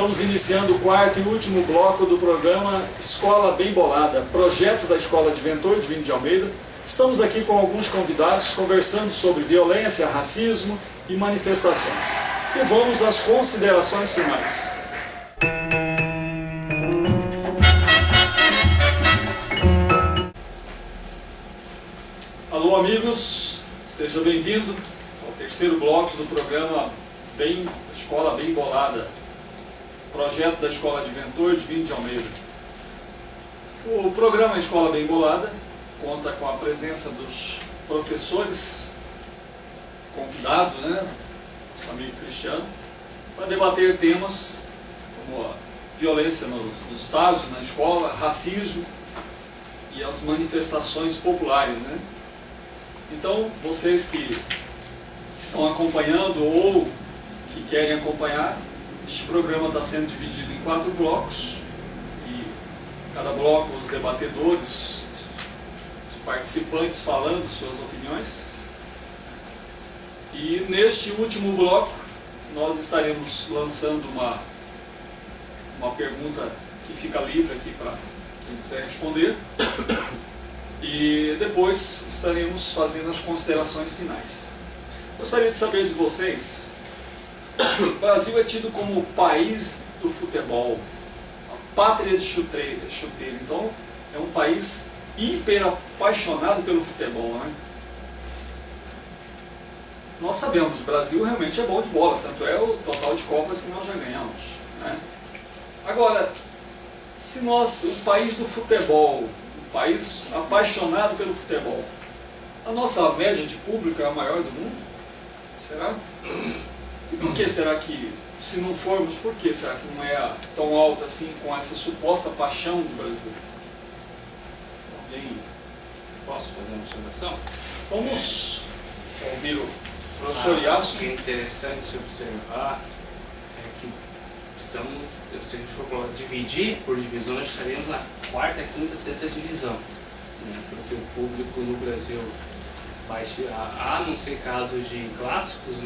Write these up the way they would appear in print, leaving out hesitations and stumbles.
Estamos iniciando o quarto e último bloco do programa Escola Bem Bolada, projeto da Escola Adventor Divino de Almeida. Estamos aqui com alguns convidados conversando sobre violência, racismo e manifestações. E vamos às considerações finais. Alô amigos, seja bem-vindo ao terceiro bloco do programa Escola Bem Bolada, projeto da Escola Adventor Divino de Almeida. O programa Escola Bem Bolada conta com a presença dos professores convidados, nosso amigo Cristiano, para debater temas como a violência nos estádios, na escola, racismo e as manifestações populares, Então, vocês que estão acompanhando ou que querem acompanhar, este programa está sendo dividido em 4 blocos e cada bloco os debatedores, os participantes falando suas opiniões. E neste último bloco nós estaremos lançando uma pergunta que fica livre aqui para quem quiser responder. E depois estaremos fazendo as considerações finais. Gostaria de saber de vocês, o Brasil é tido como o país do futebol, a pátria de chuteiro. Então é um país hiper apaixonado pelo futebol, Nós sabemos, o Brasil realmente é bom de bola, tanto é o total de Copas que nós já ganhamos, Agora, se nós, o país do futebol, país apaixonado pelo futebol, a nossa média de público é a maior do mundo? Será? E por que será que, se não formos, por que será que não é tão alta assim com essa suposta paixão do Brasil? Alguém? Posso fazer uma observação? Vamos ouvir o professor Iasso. O que é interessante se observar é que se a gente for dividir por divisões, estaremos na 4ª, 5ª, 6ª divisão, porque o público no Brasil há não ser casos de clássicos,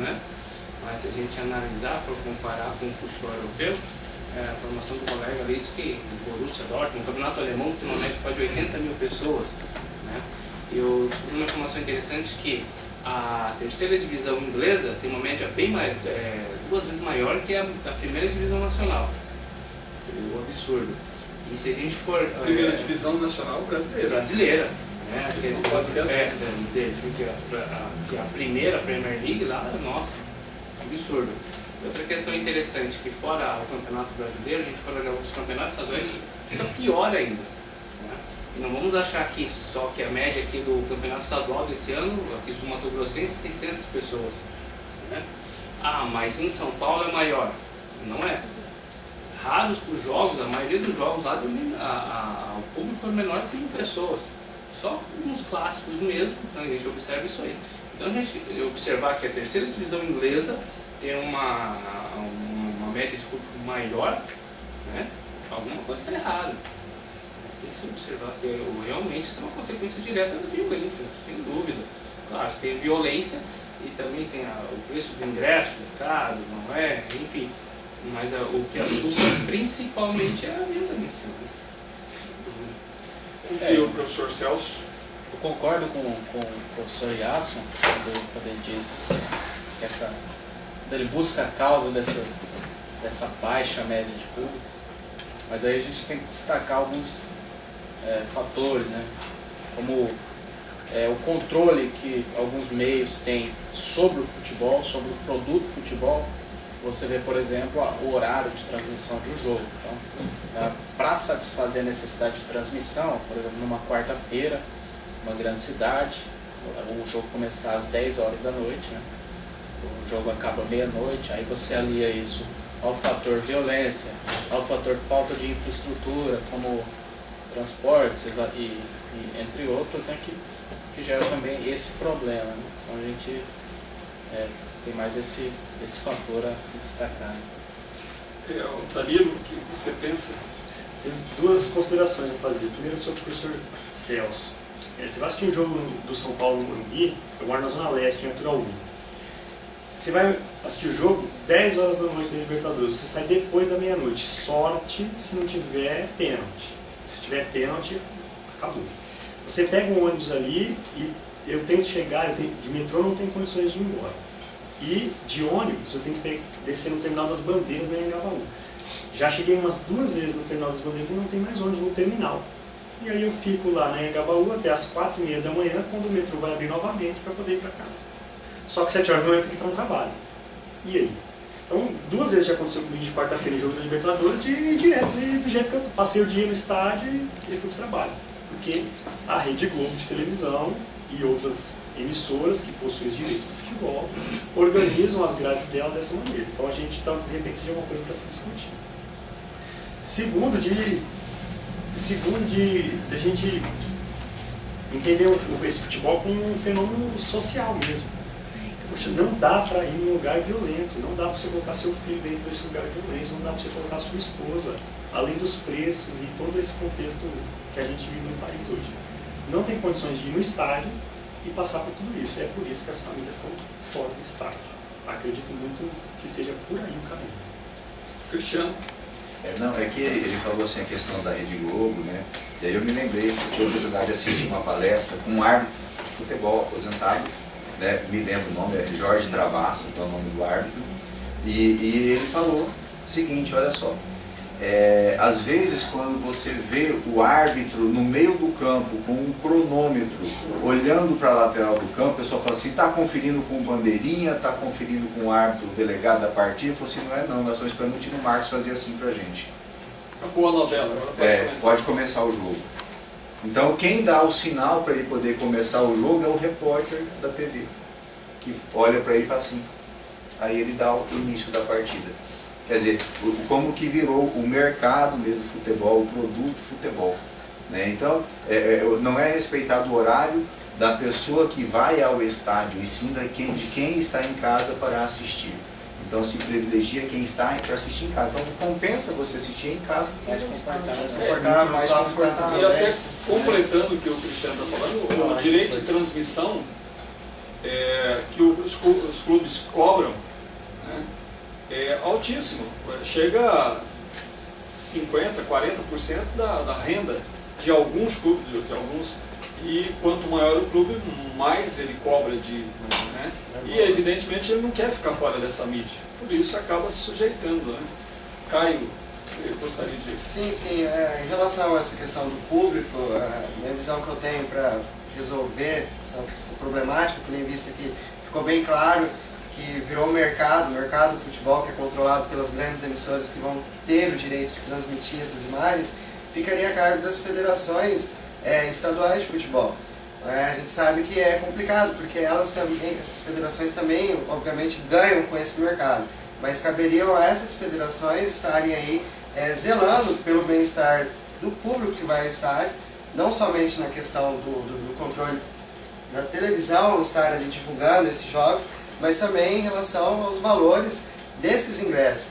mas se a gente analisar, for comparar com o futebol europeu, a formação do colega ali diz que o Borussia Dortmund, um campeonato alemão que tem uma média de quase 80 mil pessoas, e eu descobri uma informação interessante que a 3ª divisão inglesa tem uma média bem mais, 2 vezes maior que a 1ª divisão nacional. Seria um absurdo. E se a gente for... Primeira divisão nacional brasileira. Brasileira. Isso não pode ser que a primeira Premier League lá, nossa, absurdo. Outra questão interessante, que fora o campeonato brasileiro, a gente for olhar os campeonatos estaduais, fica pior ainda. E não vamos achar que só que a média aqui do campeonato estadual desse ano, aqui do Mato Grossense, 600 pessoas. Mas em São Paulo é maior. Não é. Raros os jogos, a maioria dos jogos lá, o público é menor que 1.000 pessoas. Só uns clássicos mesmo, então a gente observa isso aí. Então a gente observar que a 3ª divisão inglesa tem uma média de público maior, alguma coisa está errada. Tem que se observar que realmente isso é uma consequência direta da violência, sem dúvida. Claro, se tem violência e também tem o preço do ingresso, mercado, enfim. Mas o que assusta principalmente é a violência. E o professor Celso? Eu concordo com o professor Iasso quando ele diz que ele busca a causa dessa baixa média de público, mas aí a gente tem que destacar alguns fatores, como o controle que alguns meios têm sobre o futebol, sobre o produto futebol. Você vê, por exemplo, o horário de transmissão de um jogo. Então, para satisfazer a necessidade de transmissão, por exemplo, numa quarta-feira, numa grande cidade, o jogo começar às 10 horas da noite, o jogo acaba meia-noite, aí você alia isso ao fator violência, ao fator falta de infraestrutura, como transportes e entre outros, que gera também esse problema. Então a gente tem mais esse fator a se destacar. Danilo, o que você pensa? Tem 2 considerações a fazer. Primeiro sobre o professor Celso. Você vai assistir um jogo do São Paulo no Morumbi, eu moro na Zona Leste, em Arthur Alvim. Você vai assistir o jogo 10 horas da noite na Libertadores, você sai depois da meia-noite. Sorte se não tiver pênalti. Se tiver pênalti, acabou. Você pega um ônibus ali e eu tento chegar, de metrô não tenho condições de ir embora. E de ônibus eu tenho que descer no terminal das Bandeiras na Anhangabaú. Já cheguei umas 2 vezes no terminal das Bandeiras e não tem mais ônibus no terminal. E aí eu fico lá na Anhangabaú até as 4h30 da manhã, quando o metrô vai abrir novamente para poder ir para casa. Só que 7 horas da manhã eu tenho que estar no trabalho. E aí? Então, 2 vezes já aconteceu comigo de quarta-feira em jogo da Libertadores, de ir direto, do jeito que eu passei o dia no estádio e fui para o trabalho. Porque a Rede Globo de televisão e outras emissoras que possuem os direitos do futebol organizam as grades dela dessa maneira. Então, de repente, seja uma coisa para se discutir. Segundo, a gente entender esse futebol como um fenômeno social mesmo. Poxa, não dá para ir num lugar violento, não dá para você colocar seu filho dentro desse lugar violento, não dá para você colocar sua esposa, além dos preços e todo esse contexto que a gente vive no país hoje. Não tem condições de ir no estádio e passar por tudo isso. É por isso que as famílias estão fora do estádio. Acredito muito que seja por aí o caminho. Cristiano? Não, é que ele falou assim a questão da Rede Globo, né? E aí eu me lembrei que eu tive a oportunidade de assistir uma palestra com um árbitro de futebol aposentado, né? Me lembro o nome, é Jorge Travasso, que é o nome do árbitro, e ele falou o seguinte, olha só, às vezes quando você vê o árbitro no meio do campo com um cronômetro olhando para a lateral do campo, o pessoal fala assim, está conferindo com bandeirinha, está conferindo com o árbitro, o delegado da partida, eu falo assim, não é não, nós estamos esperando o Tino Marcos fazer assim para a gente. Acabou a novela, agora pode começar. Pode começar o jogo. Então quem dá o sinal para ele poder começar o jogo é o repórter da TV, que olha para ele e fala assim, aí ele dá o início da partida. Quer dizer, como que virou o mercado mesmo do futebol, o produto futebol. Né? Então, não é respeitado o horário da pessoa que vai ao estádio, e sim de quem está em casa para assistir. Então, se privilegia quem está para assistir em casa. Então, compensa você assistir em casa. Mais confortável, mais confortável. E até completando o que o Cristiano está falando, o direito de transmissão que os clubes cobram, né, é altíssimo. Chega a 50%, 40% da renda de alguns clubes, e quanto maior o clube, mais ele cobra né? E evidentemente ele não quer ficar fora dessa mídia, por isso acaba se sujeitando. Né? Caio, você gostaria de... Sim, em relação a essa questão do público, a minha visão que eu tenho para resolver essa problemática, tendo em vista que ficou bem claro que virou o mercado do futebol, que é controlado pelas grandes emissoras que vão ter o direito de transmitir essas imagens, ficaria a cargo das federações estaduais de futebol. A gente sabe que é complicado, porque essas federações também, obviamente, ganham com esse mercado, mas caberiam a essas federações estarem aí zelando pelo bem-estar do público que vai ao estádio, não somente na questão do controle da televisão, estar ali divulgando esses jogos, mas também em relação aos valores desses ingressos.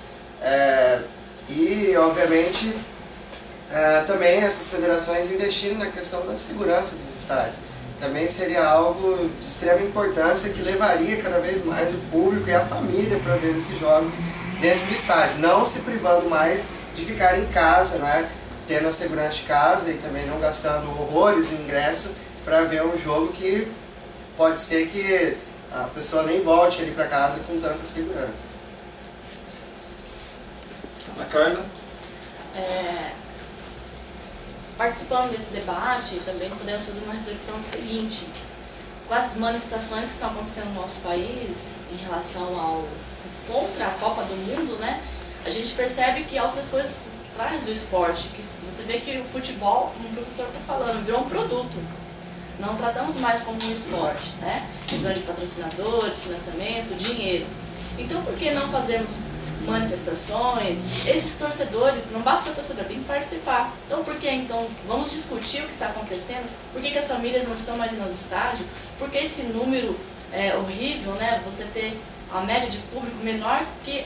E, obviamente, também essas federações investirem na questão da segurança dos estádios. Também seria algo de extrema importância que levaria cada vez mais o público e a família para ver esses jogos dentro do estádio, não se privando mais de ficar em casa, né, tendo a segurança de casa e também não gastando horrores em ingresso para ver um jogo que pode ser que a pessoa nem volte ali para casa com tanta segurança. Ana Carla? Participando desse debate, também podemos fazer uma reflexão seguinte. Com as manifestações que estão acontecendo no nosso país em relação contra a Copa do Mundo, né, a gente percebe que outras coisas por trás do esporte, que você vê que o futebol, como o professor está falando, virou um produto. Não tratamos mais como um esporte, né? Questão de patrocinadores, financiamento, dinheiro. Então, por que não fazermos manifestações? Esses torcedores, não basta ser torcedor, tem que participar. Então, por que então vamos discutir o que está acontecendo? Por que as famílias não estão mais indo ao estádio? Por que esse número é horrível, né? Você ter a média de público menor que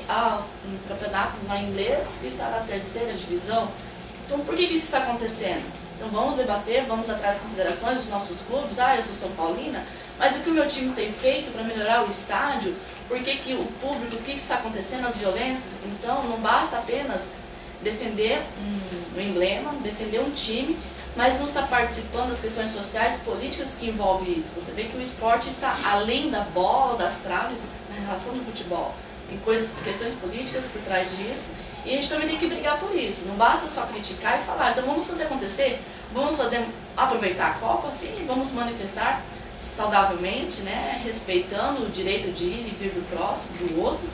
um campeonato na inglês, que está na 3ª divisão. Então por que isso está acontecendo? Então vamos debater, vamos atrás das confederações, dos nossos clubes. Eu sou São Paulina, mas o que o meu time tem feito para melhorar o estádio? Por que o público, o que está acontecendo, as violências? Então não basta apenas defender um emblema, defender um time, mas não está participando das questões sociais, políticas que envolvem isso. Você vê que o esporte está além da bola, das traves, na relação do futebol. Tem questões políticas por trás disso, e a gente também tem que brigar por isso. Não basta só criticar e falar, então vamos fazer acontecer, vamos aproveitar a Copa, sim, vamos manifestar saudavelmente, né, respeitando o direito de ir e vir do próximo, do outro,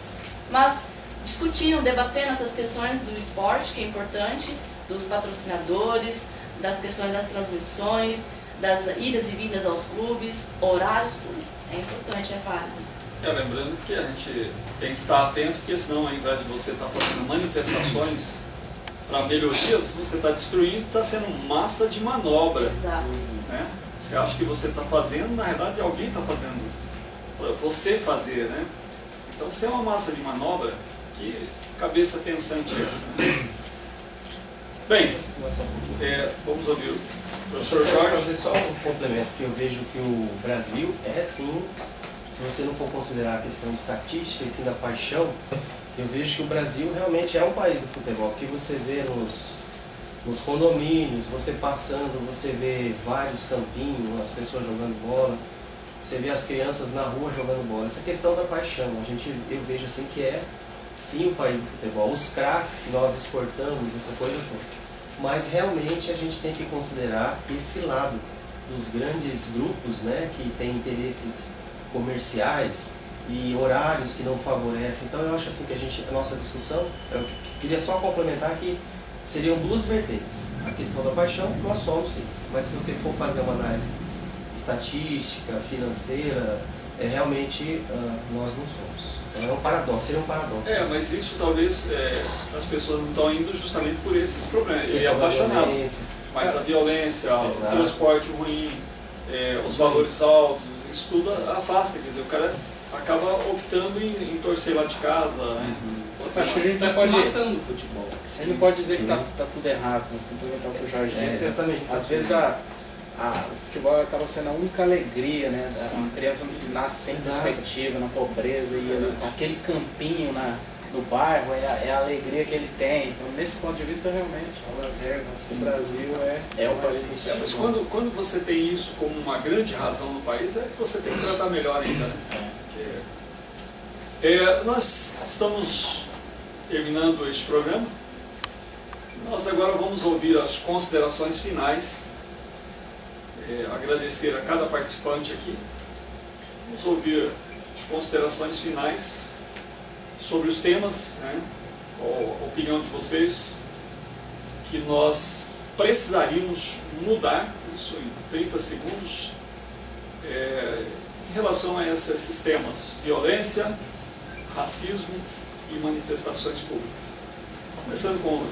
mas discutindo, debatendo essas questões do esporte, que é importante, dos patrocinadores, das questões das transmissões, das idas e vindas aos clubes, horários, tudo. É importante, é válido. Lembrando que a gente tem que estar atento, porque senão, ao invés de você estar fazendo manifestações para melhorias, você está destruindo, está sendo massa de manobra. Exato. Né? Você acha que você está fazendo, na verdade alguém está fazendo para você fazer, né? Então você é uma massa de manobra, que cabeça pensante essa. Né? Bem, vamos ouvir o professor Jorge. Jorge. Fazer só um complemento, que eu vejo que o Brasil é sim, se você não for considerar a questão estatística e sim da paixão, eu vejo que o Brasil realmente é um país do futebol, porque você vê nos condomínios, você passando, você vê vários campinhos, as pessoas jogando bola, você vê as crianças na rua jogando bola. Essa questão da paixão, eu vejo assim que é sim o país do futebol. Os craques que nós exportamos, essa coisa toda. Mas realmente a gente tem que considerar esse lado dos grandes grupos, né, que têm interesses comerciais e horários que não favorecem. Então eu acho assim que a nossa discussão, eu queria só complementar que seriam duas vertentes. A questão da paixão, nós somos sim, mas se você for fazer uma análise estatística, financeira, realmente nós não somos. Então é um paradoxo, seria um paradoxo. Mas isso talvez as pessoas não estão indo justamente por esses problemas. Ele é apaixonado, mas a violência, o transporte ruim, os valores altos, isso tudo afasta, quer dizer, o cara acaba optando em torcer lá de casa. Né? Acho que a gente Está não se pode, matando o futebol. você não pode dizer que tá tudo errado, complementar o que o Jorge disse. Exatamente. Às vezes o futebol acaba sendo a única alegria, né? A criança nasce sem perspectiva, na pobreza, e aquele campinho no bairro é a alegria que ele tem. Então, nesse ponto de vista, realmente, O lazer, o Brasil é o país do Mas futebol. quando você tem isso como uma grande razão no país, é que você tem que tratar melhor ainda. Né? Nós estamos terminando este programa. Nós agora vamos ouvir as considerações finais. Agradecer a cada participante aqui. Vamos ouvir as considerações finais sobre os temas, né? A opinião de vocês, que nós precisaríamos mudar, isso em 30 segundos, em relação a esses temas: violência, racismo e manifestações públicas. Começando com o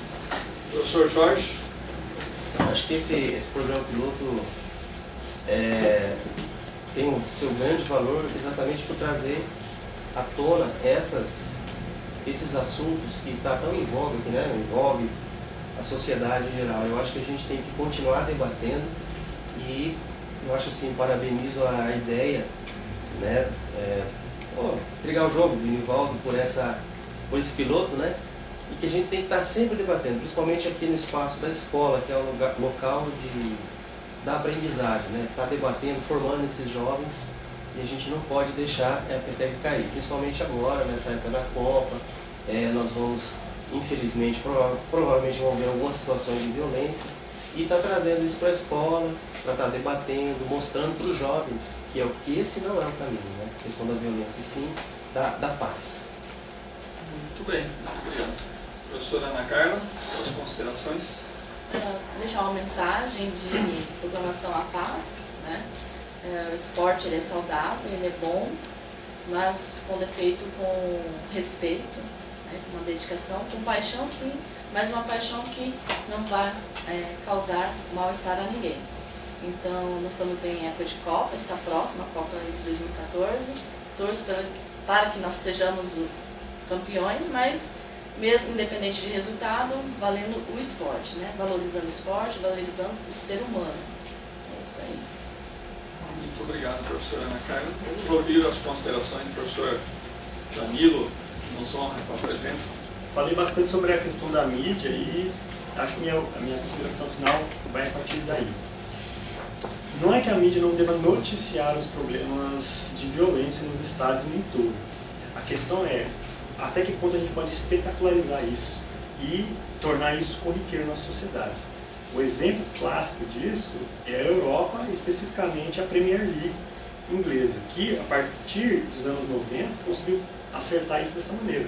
professor Jorge. Acho que esse programa piloto tem o seu grande valor exatamente por trazer à tona esses assuntos que estão tão em voga, que envolve a sociedade em geral. Eu acho que a gente tem que continuar debatendo e eu acho assim, parabenizo a ideia, né, entregar o jogo do Nivaldo por esse piloto, né, e que a gente tem que estar sempre debatendo, principalmente aqui no espaço da escola, que é um local da aprendizagem, né, estar debatendo, formando esses jovens, e a gente não pode deixar a peteca cair, principalmente agora, nessa época da Copa. Nós vamos, infelizmente, provavelmente vamos ver algumas situações de violência, e está trazendo isso para a escola, para estar debatendo, mostrando para os jovens que esse não é o caminho, né? A questão da violência, e sim da paz. Muito bem, muito obrigado. Professora Ana Carla, suas considerações? Deixar uma mensagem de proclamação à paz, né? O esporte ele é saudável, ele é bom, mas quando é feito com respeito, né? Com uma dedicação, com paixão sim, mas uma paixão que não vai causar mal-estar a ninguém. Então, nós estamos em época de Copa, está próxima a Copa de 2014, torço para que nós sejamos os campeões, mas mesmo independente de resultado, valendo o esporte, né? Valorizando o esporte, valorizando o ser humano. É isso aí. Muito obrigado, professora Ana Carla. Vamos ouvir as considerações do professor Danilo, que nos honra com a presença. Falei bastante sobre a questão da mídia e acho que a minha consideração final vai a partir daí. Não é que a mídia não deva noticiar os problemas de violência nos estádios no entorno. A questão é até que ponto a gente pode espetacularizar isso e tornar isso corriqueiro na sociedade. O exemplo clássico disso é a Europa, especificamente a Premier League inglesa, que a partir dos anos 90 conseguiu acertar isso dessa maneira.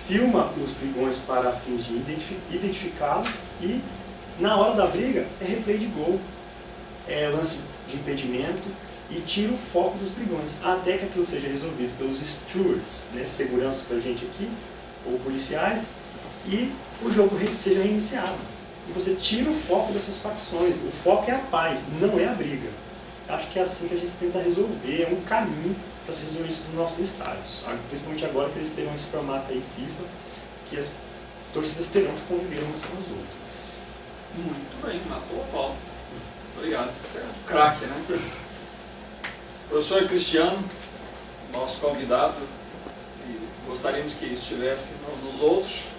Filma os brigões para fins de identificá-los e na hora da briga é replay de gol, é lance de impedimento e tira o foco dos brigões, até que aquilo seja resolvido pelos stewards, né, segurança para a gente aqui, ou policiais, e o jogo seja reiniciado. E você tira o foco dessas facções, o foco é a paz, não é a briga. Acho que é assim que a gente tenta resolver, é um caminho para se resolver isso nos nossos estádios. Principalmente agora que eles terão esse formato aí FIFA, que as torcidas terão que conviver umas com as outras. Muito bem, matou a pau. Obrigado, você é um craque, né? Professor Cristiano, nosso convidado, e gostaríamos que estivesse nos outros,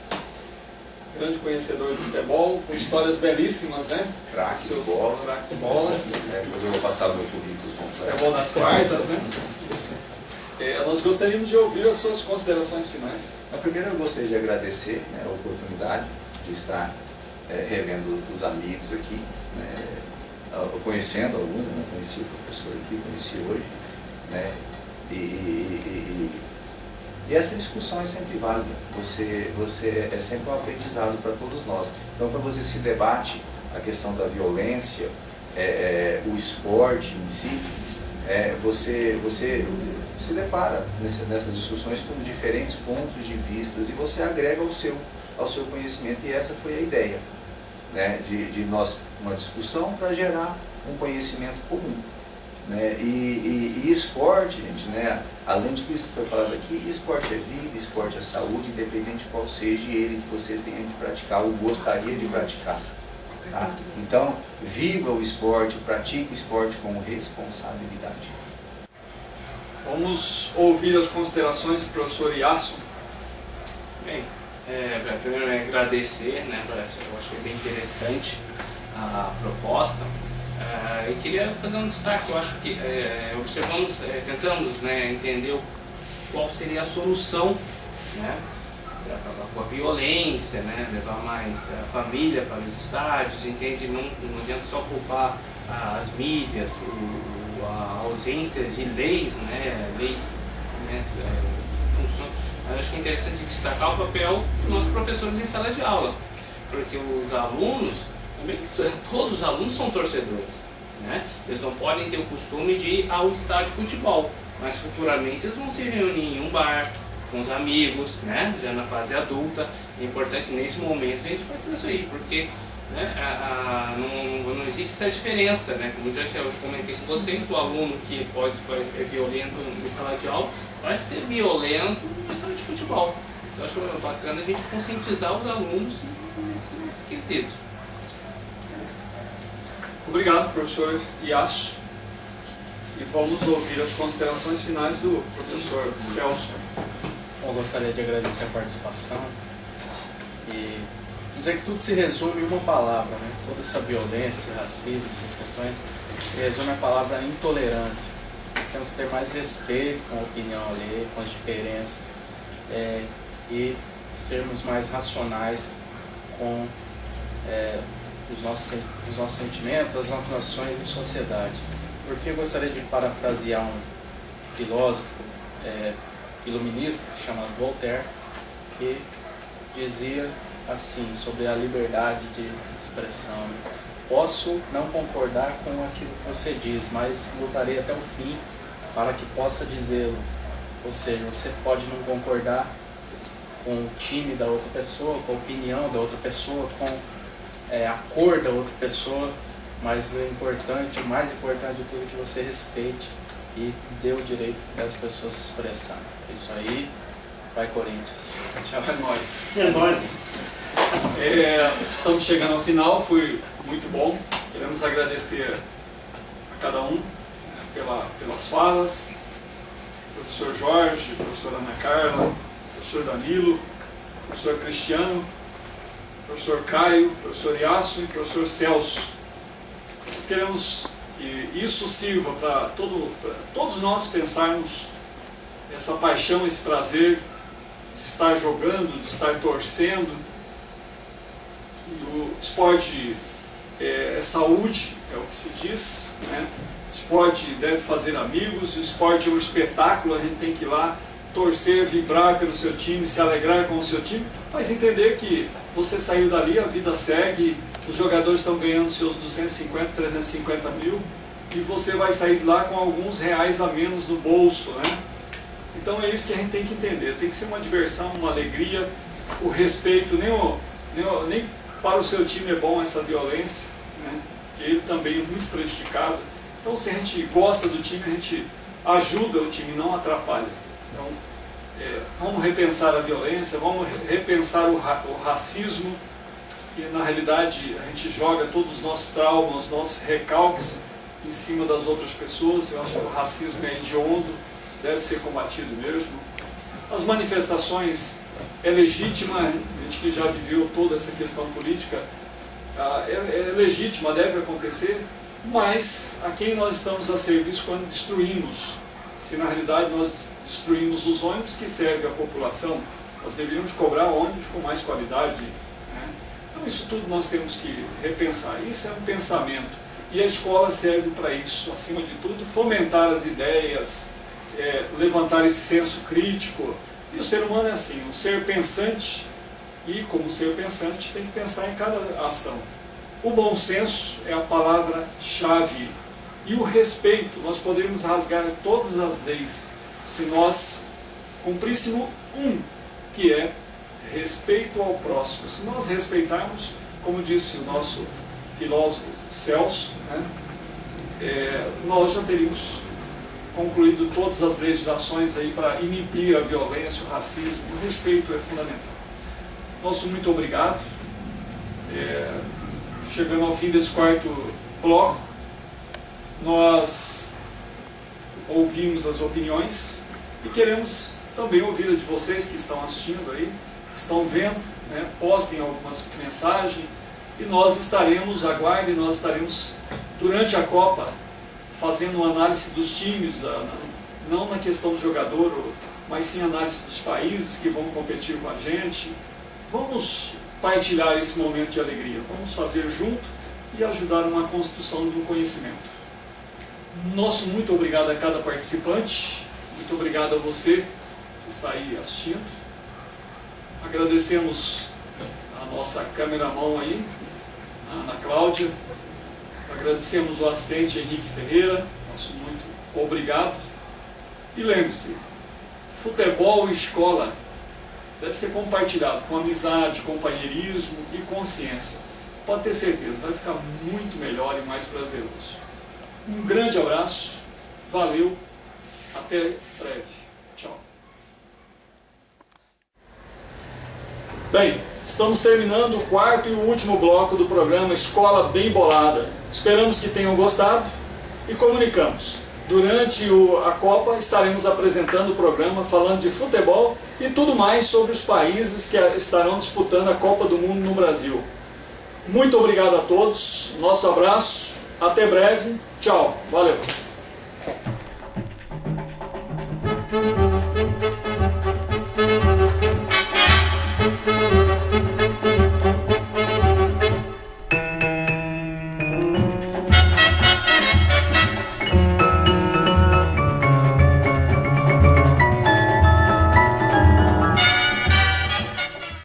grande conhecedor de futebol, com histórias belíssimas, né? Craque de bola. Craque de bola. Depois eu vou passar o meu currículo completo. Futebol das quartas, né? Nós gostaríamos de ouvir as suas considerações finais. Primeiro eu gostaria de agradecer, né, a oportunidade de estar revendo os amigos aqui, né, conhecendo alguns, né, conheci o professor aqui, conheci hoje, né, e essa discussão é sempre válida, você é sempre um aprendizado para todos nós. Então, quando você se debate a questão da violência, o esporte em si, você se depara nessas discussões com diferentes pontos de vista e você agrega ao seu conhecimento, e essa foi a ideia, né, de nós, uma discussão para gerar um conhecimento comum, né, e esporte, gente, né, além de tudo isso que foi falado aqui, esporte é vida, esporte é saúde, independente de qual seja ele que você tenha que praticar ou gostaria de praticar, tá? Então, viva o esporte, pratique o esporte com responsabilidade. Vamos ouvir as considerações do professor Iasso. Bem, primeiro agradecer, né, eu achei bem interessante a proposta. E queria fazer um destaque. Eu acho que observamos, tentamos, né, entender qual seria a solução, né, com a violência, né, levar mais a família para os estádios, entende? Não adianta só culpar as mídias, a ausência de leis, né, funcionam. Mas acho que é interessante destacar o papel dos nossos professores em sala de aula, porque os alunos, também, todos os alunos são torcedores, né? Eles não podem ter o costume de ir ao estádio de futebol, mas futuramente eles vão se reunir em um bar com os amigos, né, já na fase adulta. É importante nesse momento a gente fazer isso aí, porque, né, não existe essa diferença, né? Como eu comentei com vocês, o aluno que pode ser violento em sala de aula vai ser violento no estádio de futebol. Eu acho bacana a gente conscientizar os alunos nesse quesito. Obrigado, professor Iasso. E vamos ouvir as considerações finais do professor Celso. Eu gostaria de agradecer a participação e dizer que tudo se resume em uma palavra, né? Toda essa violência, racismo, essas questões se resume à palavra intolerância. Nós temos que ter mais respeito com a opinião alheia, com as diferenças, e sermos mais racionais com os nossos sentimentos, as nossas ações em sociedade. Por fim, eu gostaria de parafrasear um filósofo iluminista chamado Voltaire, que dizia assim sobre a liberdade de expressão: posso não concordar com aquilo que você diz, mas lutarei até o fim para que possa dizê-lo. Ou seja, você pode não concordar com o time da outra pessoa, com a opinião da outra pessoa, com a cor da outra pessoa, mas o mais importante de tudo é que você respeite e dê o direito para as pessoas se expressarem. É isso aí, Vai Corinthians. Tchau. É nóis. É nóis. Estamos chegando ao final, foi muito bom. Queremos agradecer a cada um pelas falas, professor Jorge, professora Ana Carla, professor Danilo, professor Cristiano, professor Caio, professor Iasso e professor Celso. Nós queremos que isso sirva para todos nós pensarmos essa paixão, esse prazer de estar jogando, de estar torcendo. E o esporte é saúde, é o que se diz, né? O esporte deve fazer amigos, o esporte é um espetáculo, a gente tem que ir lá torcer, vibrar pelo seu time, se alegrar com o seu time, mas entender que você saiu dali, a vida segue, os jogadores estão ganhando seus 250, 350 mil e você vai sair de lá com alguns reais a menos no bolso, né? Então é isso que a gente tem que entender, tem que ser uma diversão, uma alegria, o respeito, nem para o seu time é bom essa violência, né? Porque ele também é muito prejudicado. Então se a gente gosta do time, a gente ajuda o time, não atrapalha. Então vamos repensar a violência, vamos repensar o racismo, que na realidade a gente joga todos os nossos traumas, os nossos recalques em cima das outras pessoas. Eu acho que o racismo é hediondo, deve ser combatido mesmo. As manifestações é legítima, a gente que já viveu toda essa questão política, é legítima, deve acontecer, mas a quem nós estamos a serviço quando destruímos? Se na realidade nós destruímos os ônibus que servem à população, nós deveríamos cobrar ônibus com mais qualidade, né? Então isso tudo nós temos que repensar, isso é um pensamento, e a escola serve para isso, acima de tudo, fomentar as ideias, levantar esse senso crítico. E o ser humano é assim, um ser pensante, e como ser pensante tem que pensar em cada ação. O bom senso é a palavra-chave. E o respeito, nós poderíamos rasgar todas as leis se nós cumpríssemos que é respeito ao próximo. Se nós respeitarmos, como disse o nosso filósofo Celso, né, nós já teríamos concluído todas as legislações aí para inibir a violência, o racismo. O respeito é fundamental. Nosso muito obrigado. Chegando ao fim desse quarto bloco, nós ouvimos as opiniões e queremos também ouvir a de vocês que estão assistindo aí, que estão vendo, né? Postem algumas mensagens e nós estaremos, aguardem, nós estaremos durante a Copa fazendo uma análise dos times, não na questão do jogador, mas sim análise dos países que vão competir com a gente. Vamos partilhar esse momento de alegria, vamos fazer junto e ajudar uma construção de um conhecimento. Nosso muito obrigado a cada participante, muito obrigado a você que está aí assistindo. Agradecemos a nossa cameraman aí, a Ana Cláudia. Agradecemos o assistente Henrique Ferreira, nosso muito obrigado. E lembre-se, futebol e escola deve ser compartilhado com amizade, companheirismo e consciência. Pode ter certeza, vai ficar muito melhor e mais prazeroso. Um grande abraço, valeu, até breve, tchau. Bem, estamos terminando o quarto e o último bloco do programa Escola Bem Bolada. Esperamos que tenham gostado e comunicamos. Durante a Copa estaremos apresentando o programa falando de futebol e tudo mais sobre os países que estarão disputando a Copa do Mundo no Brasil. Muito obrigado a todos, nosso abraço, até breve, tchau, valeu!